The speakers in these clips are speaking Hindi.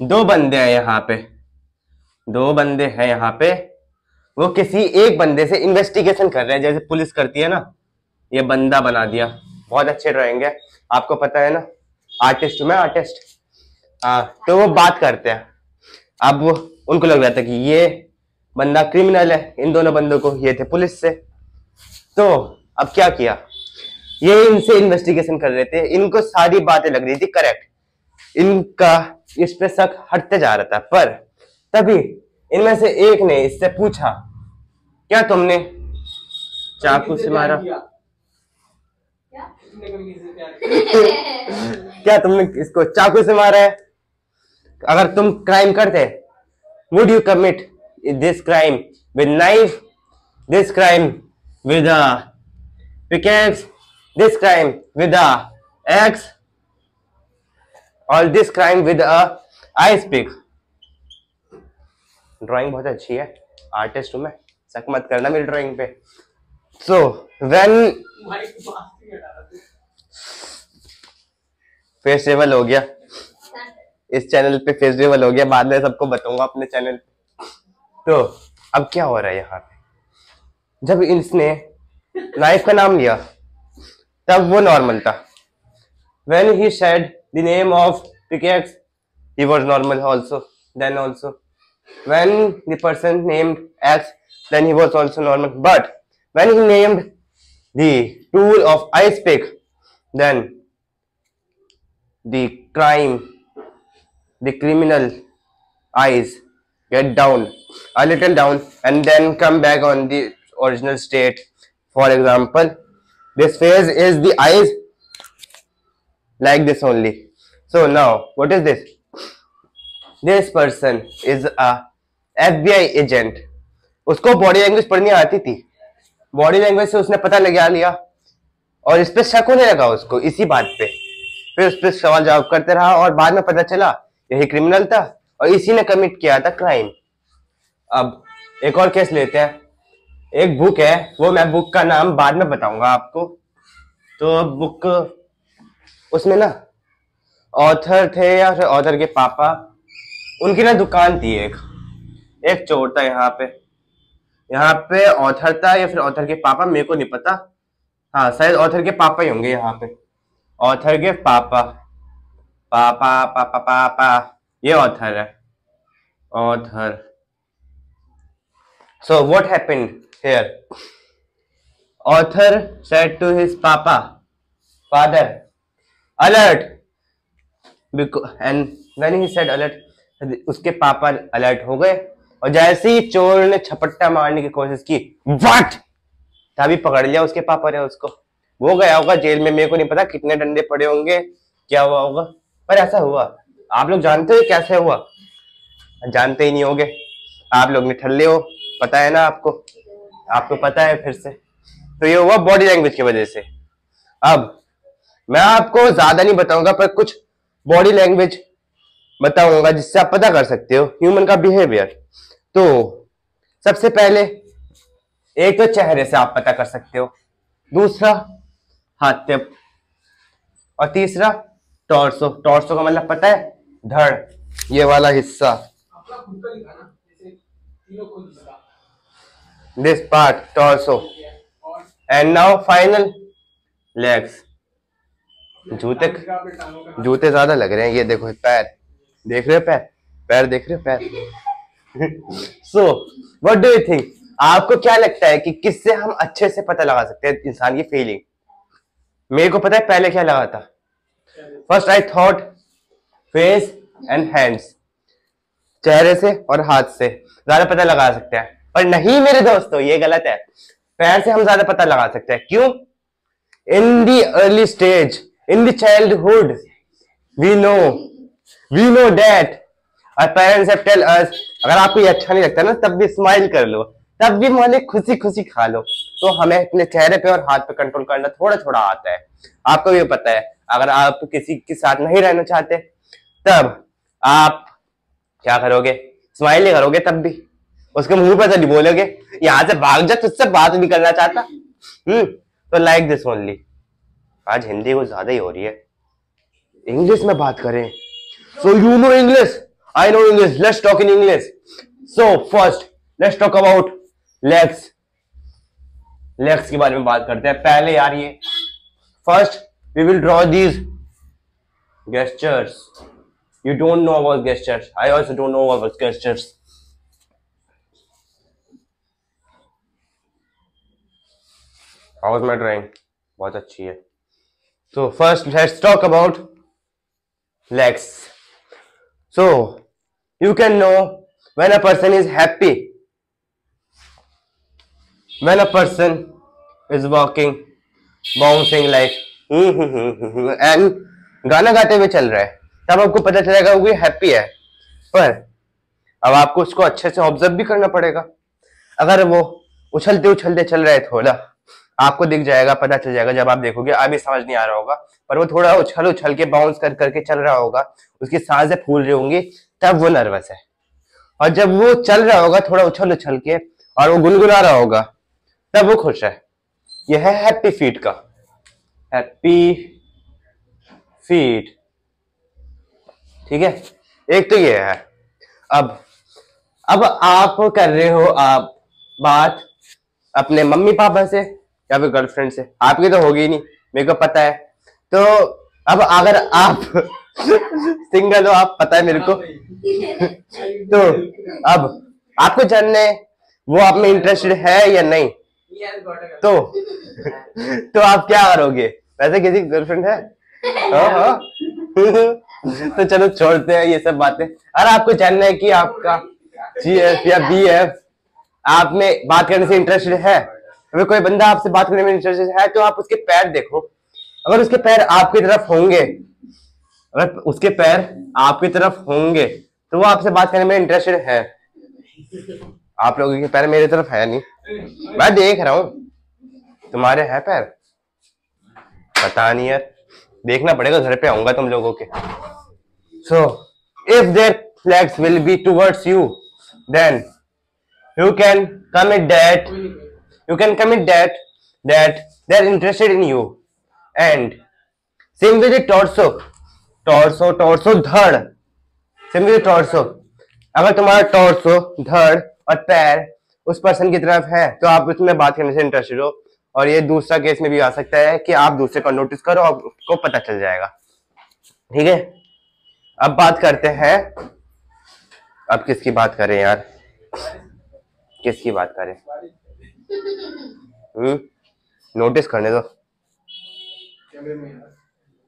दो बंदे हैं यहाँ पे, दो बंदे हैं यहाँ पे, वो किसी एक बंदे से इन्वेस्टिगेशन कर रहे हैं, जैसे पुलिस करती है ना। ये बंदा बना दिया, बहुत अच्छे ड्राइंग है, आपको पता है ना, आर्टिस्ट हूँ मैं, आर्टिस्ट। हाँ, तो वो बात करते हैं। अब वो उनको लग रहा था कि ये बंदा क्रिमिनल है, इन दोनों बंदों को, ये थे पुलिस से। तो अब क्या किया, ये इनसे इन्वेस्टिगेशन कर रहे थे, इनको सारी बातें लग रही थी करेक्ट, इनका इस पे शक हटते जा रहा था। पर तभी इनमें से एक ने इससे पूछा, क्या तुमने चाकू से मारा? क्या तुमने इसको चाकू से मारा है? अगर तुम क्राइम करते, would you commit this crime with knife, this crime with a pickaxe, this crime with a axe, और this crime with a ice pick? Drawing बहुत अच्छी है, आर्टिस्ट हूं मैं, शक मत करना मेरी ड्राइंग पे। सो व्हेन फेस्टिवल हो गया, इस चैनल पे फेस्टिवल हो गया, बाद में सबको बताऊंगा अपने चैनल पे। तो अब क्या हो रहा है यहाँ पे, जब इसने नाइफ का नाम लिया तब वो नॉर्मल था। When he said the name of pickaxe, he was normal also, then also. When the person named axe, then he was also normal. But when he named the tool of ice pick, then the crime, the criminal eyes get down, a little down, and then come back on the original state. For example, this phase is the eyes like this only. So now what is this? This person is a FBI agent. उसको बॉडी लैंग्वेज पढ़नी आती थी, बॉडी लैंग्वेज से उसने पता लगा लिया, और इस पे शक होने लगा उसको इसी बात पे। फिर उस पर सवाल जवाब करते रहा, और बाद में पता चला यही क्रिमिनल था और इसी ने कमिट किया था क्राइम। अब एक और केस लेते हैं, एक बुक है, वो मैं बुक का नाम बाद में बताऊंगा आपको। तो बुक, उसमें ना ऑथर थे या फिर ऑथर के पापा, उनकी ना दुकान थी, एक चोर था यहाँ पे ऑथर था या फिर ऑथर के पापा, मेरे को नहीं पता। हाँ, शायद ऑथर के पापा ही होंगे यहाँ पे, ऑथर के पापा, पापा पापा पापा, ये ऑथर है, author. So what happened here? Author said to his father, alert, and when he said alert, उसके पापा अलर्ट हो गए, और जैसे ही चोर ने छपट्टा मारने की कोशिश की, व्हाट, तभी पकड़ लिया उसके पापा ने उसको। वो गया होगा जेल में, मेरे को नहीं पता कितने डंडे पड़े होंगे, क्या हुआ होगा, पर ऐसा हुआ। आप लोग जानते हो कैसे हुआ? जानते ही नहीं होगे, आप लोग निठल्ले हो, पता है ना आपको पता है फिर से। तो ये हुआ बॉडी लैंग्वेज की वजह से। अब मैं आपको ज्यादा नहीं बताऊंगा, पर कुछ बॉडी लैंग्वेज बताऊंगा जिससे आप पता कर सकते हो ह्यूमन का बिहेवियर। तो सबसे पहले एक तो चेहरे से आप पता कर सकते हो, दूसरा हाथ टिप, और तीसरा टॉर्सो। टॉर्सो का मतलब पता है? धड़, ये वाला हिस्सा, this part, torso, and now final legs. जूते ज्यादा लग रहे हैं, ये देखो पैर, देख रहे हो पैर देख रहे हो पैर। So what do you think? आपको क्या लगता है कि किससे हम अच्छे से पता लगा सकते हैं इंसान की फीलिंग? मेरे को पता है पहले क्या लगा था, first I thought face and hands, चेहरे से और हाथ से ज्यादा पता लगा सकते हैं, पर नहीं मेरे दोस्तों, ये गलत है। पैर से हम ज्यादा पता लगा सकते हैं, क्यों? In the early stage, in the childhood, we know that our parents have tell us, अगर आपको ये अच्छा नहीं लगता ना, तब भी स्माइल कर लो, तब भी माने खुशी खुशी खा लो। तो हमें अपने चेहरे पे और हाथ पे कंट्रोल करना थोड़ा थोड़ा आता है, आपको भी पता है। अगर आप किसी के साथ नहीं रहना चाहते, तब आप क्या करोगे? स्माइल ही करोगे, तब भी उसके मुंह पे तो नहीं बोलोगे यहाँ से भाग जा, तुझसे बात नहीं करना चाहता। तो लाइक दिस ओनली। आज हिंदी कुछ ज्यादा ही हो रही है, इंग्लिश में बात करें। So you know English, I know English. Let's talk in English. So first, let's talk about legs. Legs के बारे में बात करते हैं पहले यार ये. First, we will draw these gestures. You don't know about gestures. I also don't know about gestures. How was my drawing? बहुत अच्छी है. So first, let's talk about legs. So you can know when a person is happy, when a person is walking, bouncing like and गाना गाते हुए चल रहा है, तब आपको पता चलेगा वो हैप्पी है. पर अब आपको उसको अच्छे से ऑब्जर्व भी करना पड़ेगा. अगर वो उछलते उछलते चल रहा है थोड़ा, आपको दिख जाएगा, पता चल जाएगा. जब आप देखोगे अभी समझ नहीं आ रहा होगा, पर वो थोड़ा उछल उछल के बाउंस कर करके चल रहा होगा, उसकी सांसें फूल रही होंगी, तब वो नर्वस है. और जब वो चल रहा होगा थोड़ा उछल उछल के और वो गुनगुना रहा होगा, तब वो खुश है. यह है हैप्पी फीट का. Happy feet. ठीक है, एक तो ये है. अब आप कर रहे हो आप बात अपने मम्मी पापा से या फिर गर्लफ्रेंड से. आपकी तो होगी नहीं, मेरे को पता है. तो अब अगर आप सिंगल हो, आप पता है मेरे को, तो अब आपको जानना है वो आप में इंटरेस्टेड है या नहीं. तो आप क्या करोगे? वैसे किसी गर्लफ्रेंड है? हाँ. तो चलो छोड़ते हैं ये सब बातें. अरे आपको जानना है कि आपका GF या BF आप में बात करने से इंटरेस्टेड है. अगर कोई बंदा आपसे बात करने में इंटरेस्टेड है तो आप उसके पैर देखो. अगर उसके पैर आपकी तरफ होंगे, अगर उसके पैर आपकी तरफ होंगे तो वो आपसे बात करने में इंटरेस्टेड है. आप लोगों के पैर मेरी तरफ है नहीं. मैं देख रहा हूं. तुम्हारे है पैर? पता नहीं यार, देखना पड़ेगा. घर पे आऊंगा तुम लोगों के. So if their legs will be towards you, then you can commit that they're interested in you. And same with the torso धड़. Same with the torso. अगर तुम्हारा टॉर्सो, धड़ और पैर उस पर्सन की तरफ है तो आप उसमें बात करने से इंटरेस्टेड हो. और ये दूसरा केस में भी आ सकता है कि आप दूसरे को नोटिस करो, आपको पता चल जाएगा. ठीक है, अब बात करते हैं. अब किसकी बात करें यार? किसकी बात करें? नोटिस करने दो.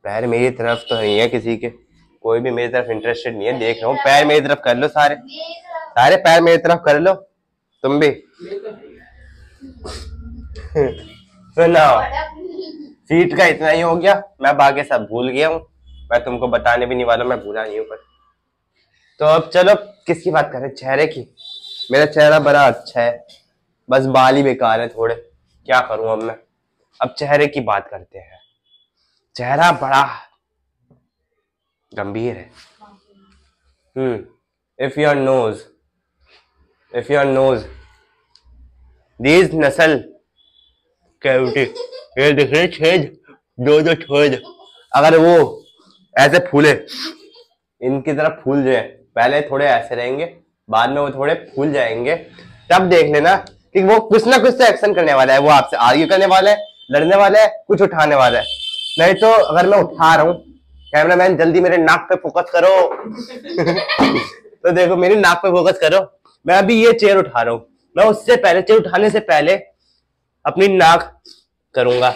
पैर मेरी तरफ तो नहीं है किसी के. कोई भी मेरी तरफ इंटरेस्टेड नहीं है. देख रहा हूँ पैर मेरी तरफ कर लो. सारे पैर मेरी तरफ कर लो. तुम भी. So now, फीट का इतना ही हो गया. मैं बाकी सब भूल गया हूँ. मैं तुमको बताने भी नहीं वाला, मैं भूला नहीं हूँ. पर तो अब चलो किसकी बात करें? चेहरे की. मेरा चेहरा बड़ा अच्छा है, बस बाल ही बेकार है थोड़े. क्या करूं अब मैं? अब चेहरे की बात करते हैं. चेहरा बड़ा गंभीर है. If your nose, these nasal cavity, ये दिख रहे छेद, दो छेद, अगर वो ऐसे फूले, इनकी तरफ फूल जाए. पहले थोड़े ऐसे रहेंगे, बाद में वो थोड़े फूल जाएंगे. तब देख लेना कि वो कुछ ना कुछ तो एक्शन करने वाला है. वो आपसे आर्ग्यू करने वाला है, लड़ने वाला है, कुछ उठाने वाला है. नहीं तो अगर मैं उठा रहा हूँ, कैमरामैन जल्दी मेरे नाक पे फोकस करो. तो देखो मेरी नाक पे फोकस करो. मैं अभी ये चेयर उठा रहा हूँ. मैं उससे पहले, चेयर उठाने से पहले अपनी नाक करूंगा.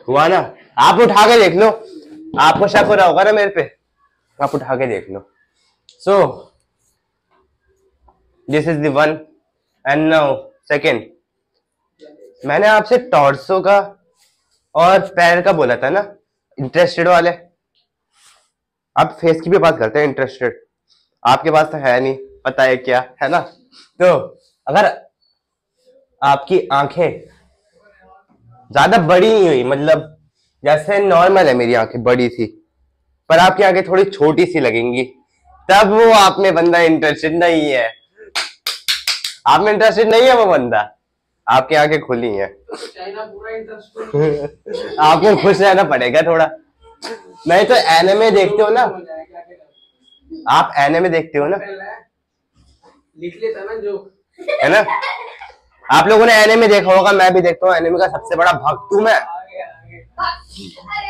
हुआ ना? आप उठा के देख लो. आपको शक हो रहा होगा ना मेरे पे, आप उठा के देख लो. So this is the one. And now second, मैंने आपसे टॉर्सो का और पैर का बोला था ना, इंटरेस्टेड वाले. अब फेस की भी बात करते हैं. इंटरेस्टेड आपके पास तो है नहीं, पता है क्या है ना. तो अगर आपकी आंखें ज्यादा बड़ी नहीं हुई, मतलब जैसे नॉर्मल है, मेरी आंखें बड़ी थी पर आपकी आंखें थोड़ी छोटी सी लगेंगी, तब वो आप में बंदा इंटरेस्टेड नहीं है. आप में इंटरेस्टेड नहीं है वो बंदा. आपकी आंखें खुली हैं. आपको खुश रहना पड़ेगा थोड़ा. नहीं तो एनिमे देखते हो ना, आप एनिमे देखते हो ना? लिख लेता ना जो है ना? आप लोगों ने एनिमे देखा होगा, मैं भी देखता हूँ, एनिमे का सबसे बड़ा भक्त हूँ मैं।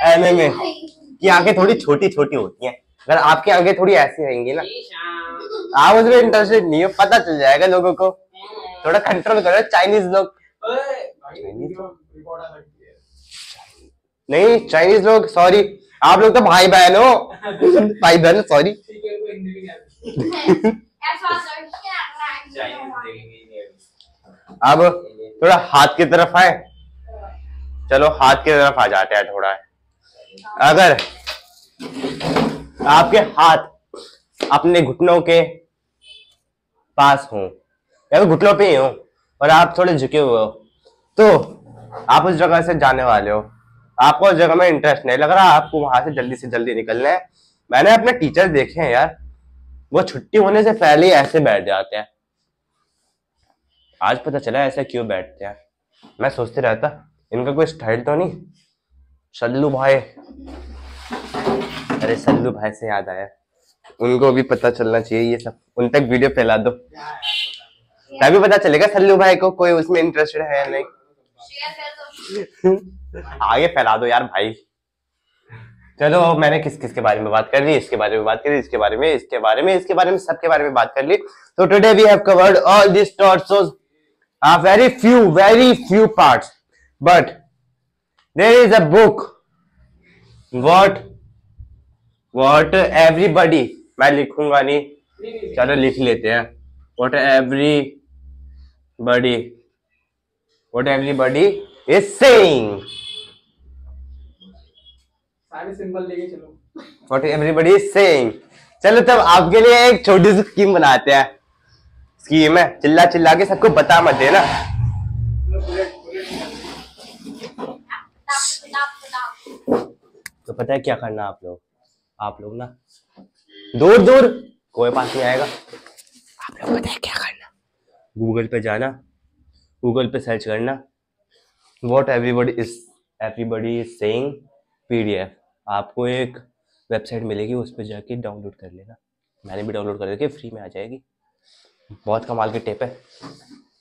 एनिमे की आंखें थोड़ी छोटी छोटी होती हैं, अगर आपकी आंखें थोड़ी ऐसी रहेंगी ना, आप उसमें इंटरेस्टेड नहीं हो, पता चल जाएगा लोगों को। थोड़ा कंट्रोल करो चाइनीज लोग। नहीं चाइनीज लोग, सॉरी, आप लोग तो भाई बहन हो। भाई बहन, सॉरी। अब थोड़ा हाथ की तरफ आए, चलो हाथ की तरफ आ जाते हैं थोड़ा। अगर आपके हाथ अपने घुटनों के पास हो या फिर घुटनों पे ही हो और आप थोड़े झुके हुए हो, तो आप उस जगह से जाने वाले हो, आपको उस जगह में इंटरेस्ट नहीं लग रहा, आपको वहां से जल्दी निकलना है। मैंने अपने टीचर देखे हैं यार, वो छुट्टी होने से पहले ही ऐसे बैठ जाते हैं। आज पता चला ऐसा क्यों बैठते हैं। मैं सोचते रहता इनका कोई स्टाइल तो नहीं। सल्लू भाई, अरे सल्लू भाई से याद आया, उनको भी पता चलना चाहिए ये सब, उन तक वीडियो फैला दो, तभी पता चलेगा सल्लू भाई को कोई उसमें इंटरेस्टेड है या नहीं। आगे फैला दो यार भाई। चलो मैंने किस किस के बारे में बात कर ली, इसके बारे में बात कर ली, इसके बारे में, इसके बारे में, इसके बारे में, सबके बारे में बात कर ली। तो today we have covered all this torsos, very few parts, but there is a book what everybody, मैं लिखूंगा नहीं, चलो लिख लेते हैं, what everybody is saying, सारे सिंबल लेके चलो, what everybody is saying। चलो तब आपके लिए एक छोटी सी स्कीम बनाते हैं। स्कीम है, चिल्ला चिल्ला के सबको बता मत देना। तो पता है क्या करना आप लोग ना दूर दूर कोई पास नहीं आएगा। आप लोग पता है क्या करना, गूगल पे जाना, गूगल पे सर्च करना what everybody is saying PDF। आपको एक वेबसाइट मिलेगी, उस पर जाके डाउनलोड कर लेना। मैंने भी डाउनलोड कर रखी है, फ्री में आ जाएगी। बहुत कमाल की टिप है।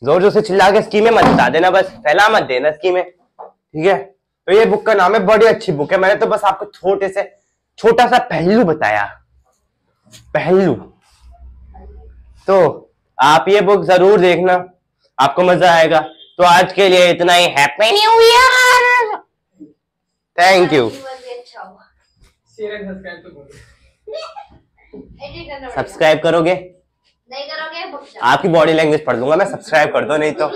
जोर जोर से चिल्ला के स्कीमें मत बता देना, बस फैला मत देना स्कीमें, ठीक है। तो ये बुक का नाम है, बड़ी अच्छी बुक है। मैंने तो बस आपको छोटा सा पहलू बताया, पहलू। तो आप ये बुक जरूर देखना, आपको मजा आएगा। तो आज के लिए इतना ही। Happy new year, thank you. Subscribe करोगे? नहीं करोगे? आपकी बॉडी लैंग्वेज पढ़ लूंगा मैं, सब्सक्राइब कर दो नहीं तो।